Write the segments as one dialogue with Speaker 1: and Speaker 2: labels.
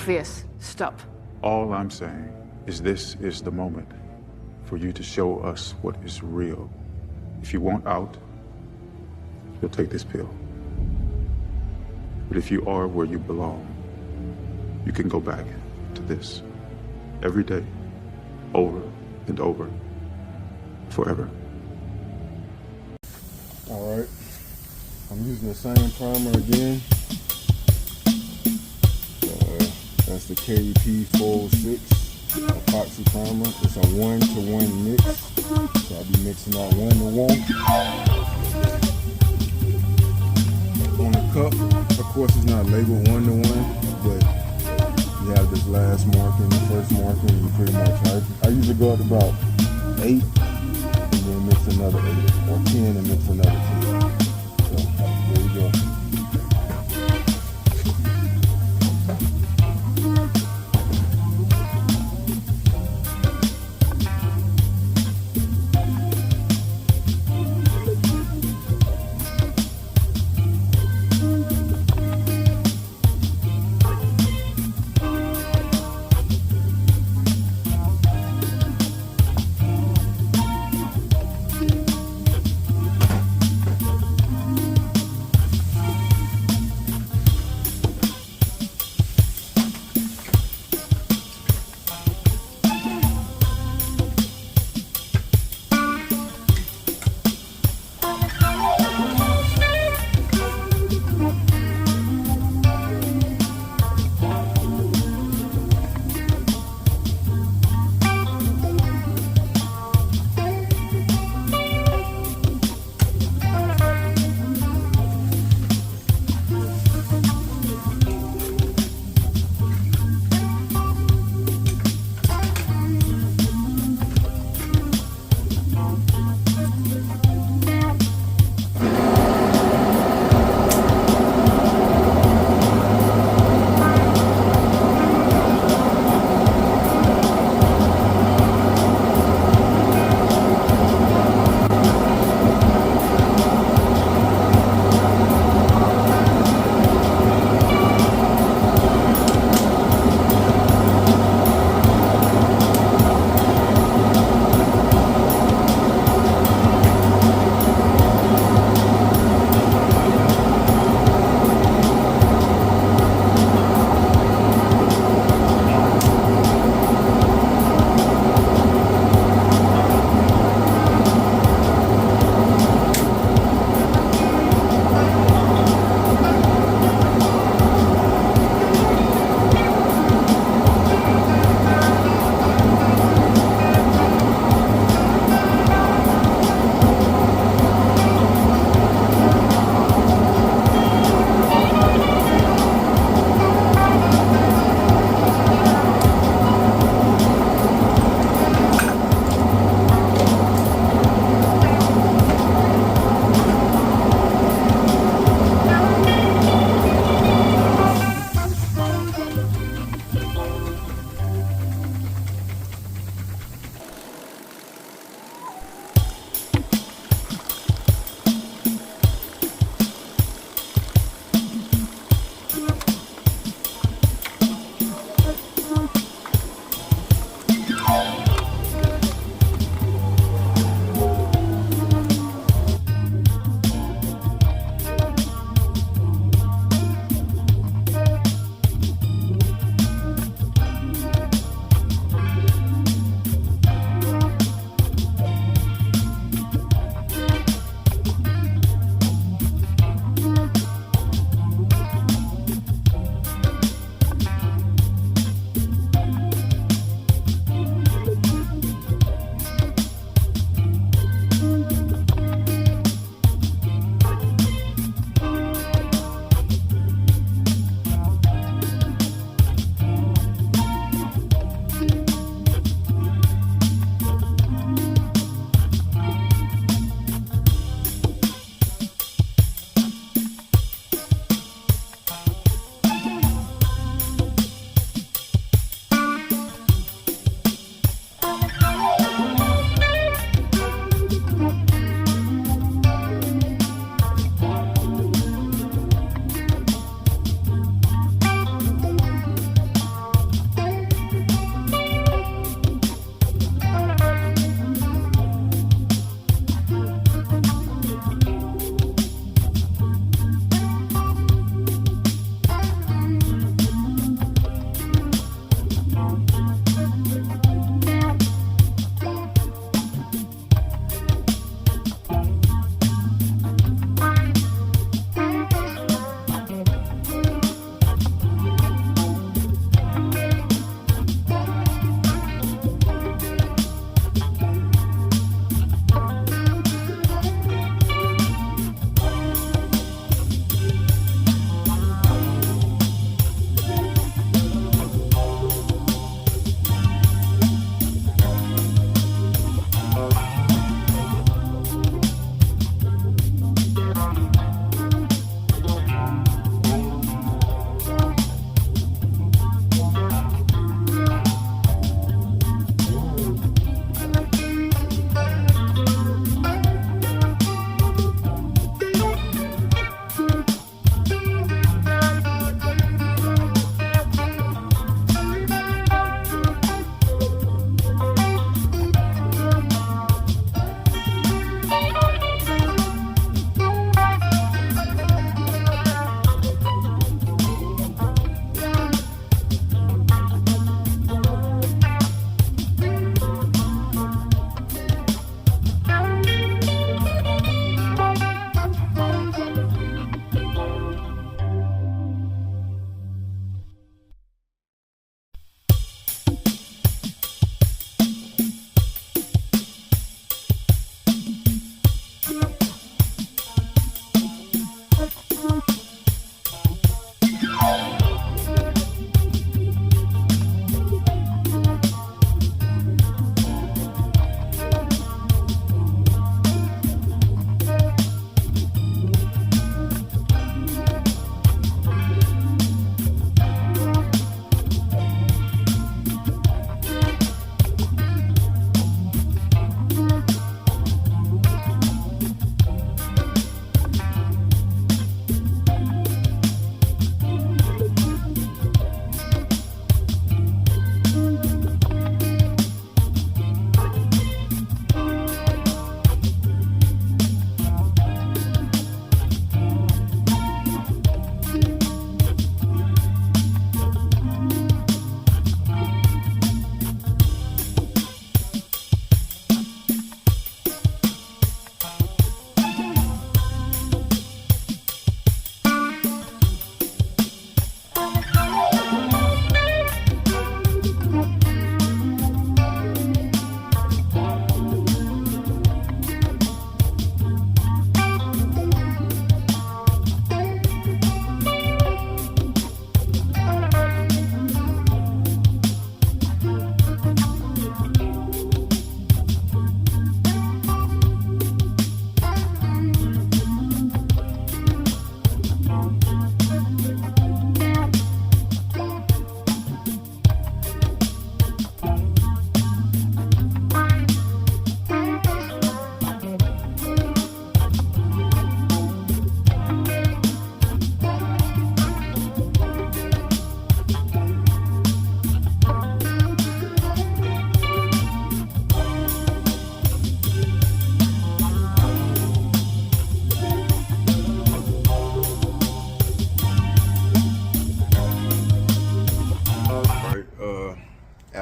Speaker 1: obvious. Stop.
Speaker 2: All I'm saying is this is the moment for you to show us what is real. If you want out, you'll take this pill. But if you are where you belong, you can go back to this every day, over and over, forever.
Speaker 3: All right, I'm using the same primer again. That's the KEP 406 epoxy primer. It's a 1-to-1 mix, so I'll be mixing out 1-to-1. On the cup, of course, it's not labeled 1-to-1, but you have this last marking, the first marking, you pretty much. I usually go up to about 8, and then mix another 8, or 10 and mix another 10. So there you go.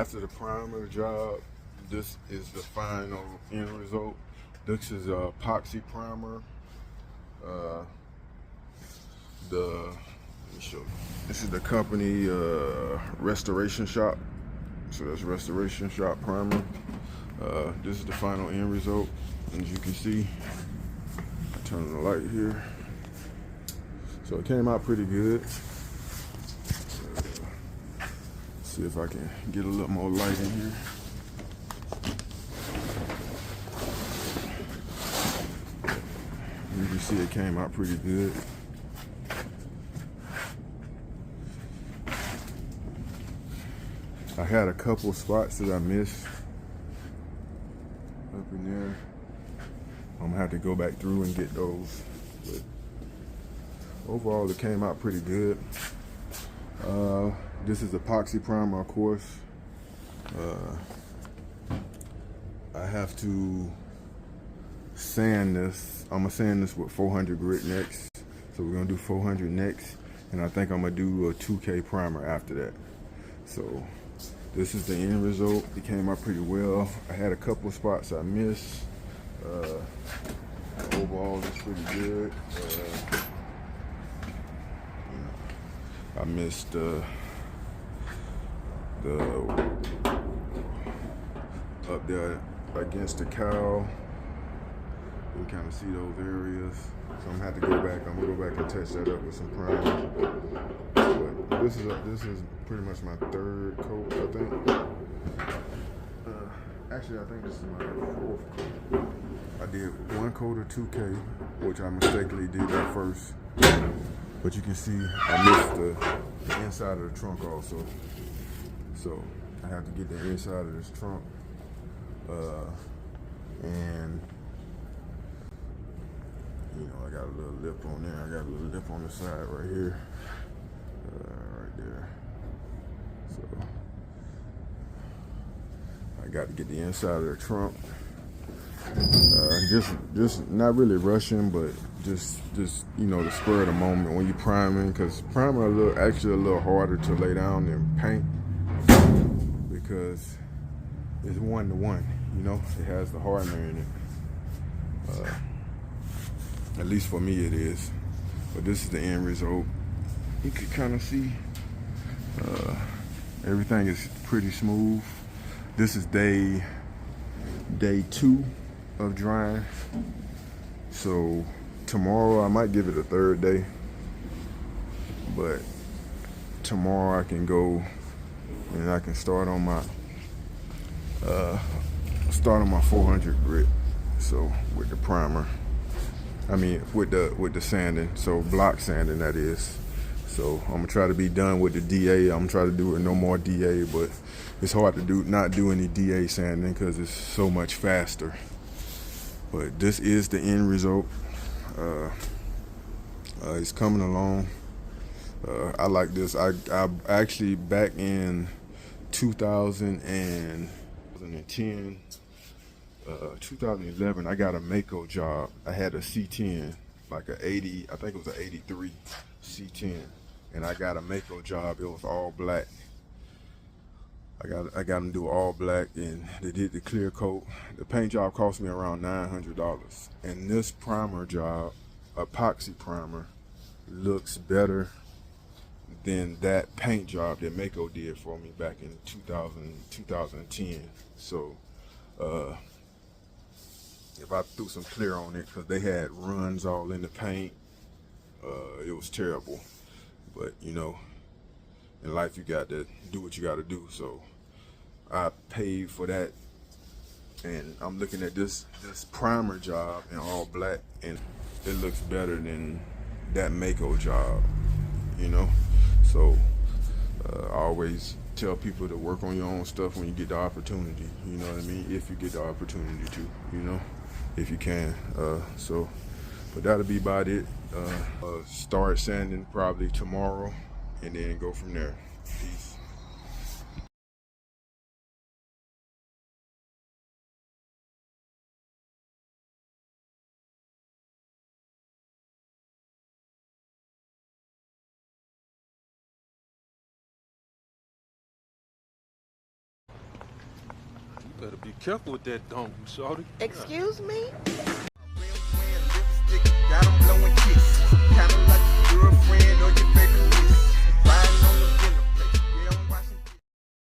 Speaker 3: after the primer job, this is the final end result. This is a epoxy primer. Let me show you. This is the company Restoration Shop. So that's Restoration Shop primer. This is the final end result. As you can see, I turn on the light here. So it came out pretty good. See if I can get a little more light in here. You can see it came out pretty good. I had a couple spots that I missed up in there. I'm gonna have to go back through and get those. But overall, it came out pretty good. This is epoxy primer, of course. I have to sand this. I'm gonna sand this with 400 grit next. So we're gonna do 400 next, and I think I'm gonna do a 2K primer after that. So this is the end result. It came out pretty well. I had a couple spots I missed. Overall, it's pretty good. I missed the up there against the cow. You can kind of see those areas. So I'm gonna have to go back. I'm gonna go back and touch that up with some primer. But this is pretty much my third coat, I think. Actually, I think this is my fourth coat. I did one coat of 2K, which I mistakenly did that first. But you can see I missed the inside of the trunk also. So I have to get the inside of this trunk. And you know, I got a little lip on there. I got a little lip on the side right here. Right there. So I got to get the inside of the trunk. Just not really rushing, but just you know, the spur of the moment when you priming, because primer actually a little harder to lay down than paint because it's 1-to-1. You know, it has the hardener in it. At least for me it is. But this is the end result. You can kind of see everything is pretty smooth. This is day 2 of drying. So tomorrow I might give it a third day. But tomorrow I can go and I can start on my 400 grit. So with the primer. I mean with the sanding. So block sanding, that is. So I'm gonna try to be done with the DA. I'm gonna try to do it no more DA, but it's hard to not do any DA sanding because it's so much faster. But this is the end result. It's coming along. I like this. I actually back in 2010, 2011, I got a Mako job. I had a C10, like a 80, I think it was an 83 C10, and I got a Mako job. It was all black. I got them do all black, and they did the clear coat. The paint job cost me around $900, and this primer job, epoxy primer, looks better than that paint job that Mako did for me back in 2010. So if I threw some clear on it, because they had runs all in the paint, it was terrible. But you know, in life you got to do what you got to do. So I paid for that, and I'm looking at this primer job in all black, and it looks better than that Mako job, you know. So I always tell people to work on your own stuff when you get the opportunity, you know what I mean, if you get the opportunity to, you know, if you can. But that'll be about it. Start sanding probably tomorrow, and then go from there. Peace.
Speaker 1: Better be careful with that dunk, shorty.
Speaker 4: Excuse me?